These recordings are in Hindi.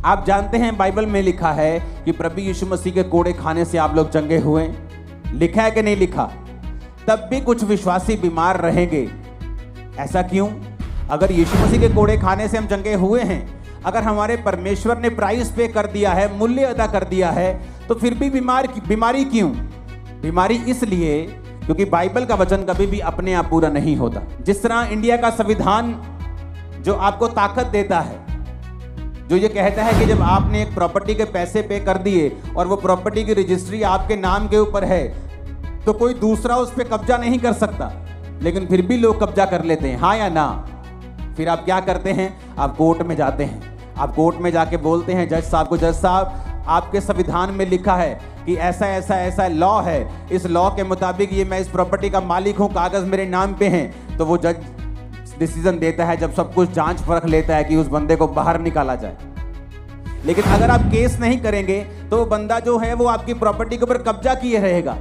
आप जानते हैं बाइबल में लिखा है कि प्रभु यीशु मसीह के कोड़े खाने से आप लोग चंगे हुए। लिखा है कि नहीं लिखा? तब भी कुछ विश्वासी बीमार रहेंगे। ऐसा क्यों? अगर यीशु मसीह के कोड़े खाने से हम चंगे हुए हैं, अगर हमारे परमेश्वर ने प्राइस पे कर दिया है, मूल्य अदा कर दिया है, तो फिर भी बीमारी क्यों? बीमारी इसलिए क्योंकि बाइबल का वचन कभी भी अपने आप पूरा नहीं होता। जिस तरह इंडिया का संविधान जो आपको ताकत देता है, जो ये कहता है कि जब आपने एक प्रॉपर्टी के पैसे पे कर दिए और वो प्रॉपर्टी की रजिस्ट्री आपके नाम के ऊपर है, तो कोई दूसरा उस पर कब्जा नहीं कर सकता, लेकिन फिर भी लोग कब्जा कर लेते हैं, हाँ या ना? फिर आप क्या करते हैं? आप कोर्ट में जाते हैं। आप कोर्ट में जाके बोलते हैं जज साहब को, जज साहब आपके संविधान में लिखा है कि ऐसा ऐसा ऐसा लॉ है, इस लॉ के मुताबिक ये मैं इस प्रॉपर्टी का मालिक हूँ, कागज मेरे नाम पे हैं। तो वो जज डिसीजन देता है, जब सब कुछ जांच परख लेता है कि उस बंदे को बाहर निकाला जाए। लेकिन अगर आप केस नहीं करेंगे तो वो बंदा जो है वो आपकी प्रॉपर्टी के ऊपर कब्जा किए रहेगा।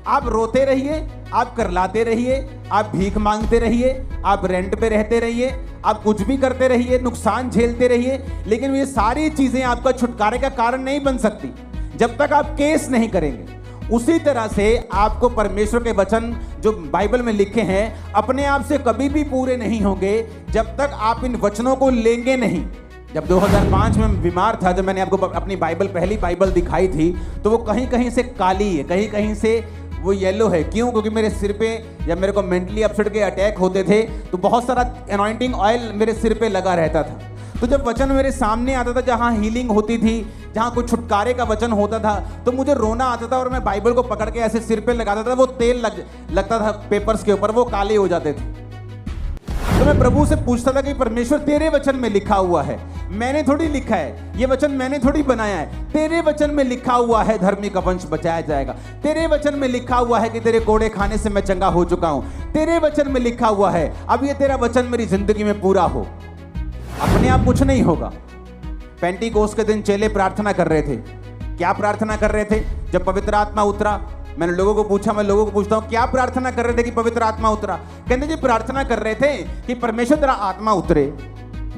आप रोते रहिए, आप करलाते रहिए, आप भीख मांगते रहिए, आप रेंट पे रहते रहिए, आप कुछ भी करते रहिए, नुकसान झेलते रहिए, लेकिन ये सारी चीजें आपका छुटकारे का कारण नहीं बन सकती जब तक आप केस नहीं करेंगे। उसी तरह से आपको परमेश्वर के वचन जो बाइबल में लिखे हैं अपने आप से कभी भी पूरे नहीं होंगे जब तक आप इन वचनों को लेंगे नहीं। जब 2005 में बीमार था, जब मैंने आपको अपनी पहली बाइबल दिखाई थी, तो वो कहीं कहीं से काली है, कहीं कहीं से वो येलो है। क्यों? क्योंकि मेरे सिर पे जब मेरे को मेंटली अपसेट के अटैक होते थे तो बहुत सारा अनॉइंटिंग ऑयल मेरे सिर पे लगा रहता था। तो जब वचन मेरे सामने आता था, जहाँ हीलिंग होती थी, जहाँ कुछ छुटकारे का वचन होता था, तो मुझे रोना आता था और मैं बाइबल को पकड़ के ऐसे सिर पे लगाता था, वो तेल लगता था पेपर्स के ऊपर, वो काले हो जाते थे। तो मैं प्रभु से पूछता था कि परमेश्वर तेरे वचन में लिखा हुआ है, मैंने थोड़ी लिखा है, ये वचन मैंने थोड़ी बनाया है, तेरे वचन में लिखा हुआ है धर्मी का वंश बचाया जाएगा, तेरे वचन में लिखा हुआ है कि तेरे कोड़े खाने से मैं चंगा हो चुका हूं, तेरे वचन में लिखा हुआ है, अब ये तेरा वचन मेरी जिंदगी में पूरा हो। अपने आप कुछ नहीं होगा। पेंटिकोस्ट के दिन चेले प्रार्थना कर रहे थे। क्या प्रार्थना कर रहे थे? जब पवित्र आत्मा उतरा, मैंने लोगों को पूछा, मैं लोगों को पूछता हूं क्या प्रार्थना कर रहे थे कि पवित्र आत्मा उतरा? कहते जी प्रार्थना कर रहे थे कि परमेश्वर तेरा आत्मा उतरे।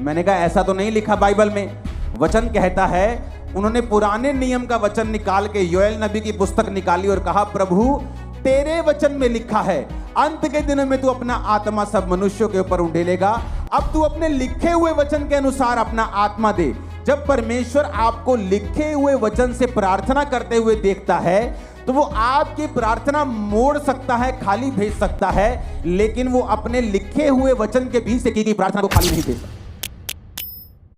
मैंने कहा ऐसा तो नहीं लिखा बाइबल में। वचन कहता है, उन्होंने पुराने नियम का वचन निकाल के योएल नबी की पुस्तक निकाली और कहा प्रभु तेरे वचन में लिखा है अंत के दिनों में तू अपना आत्मा सब मनुष्यों के ऊपर उंडेलेगा। अब तू अपने लिखे हुए वचन के अनुसार अपना आत्मा दे। जब परमेश्वर आपको लिखे हुए वचन से प्रार्थना करते हुए देखता है तो वो आपकी प्रार्थना मोड़ सकता है, खाली भेज सकता है, लेकिन वो अपने लिखे हुए वचन के बीच से की गई प्रार्थना को खाली नहीं भेज सकता।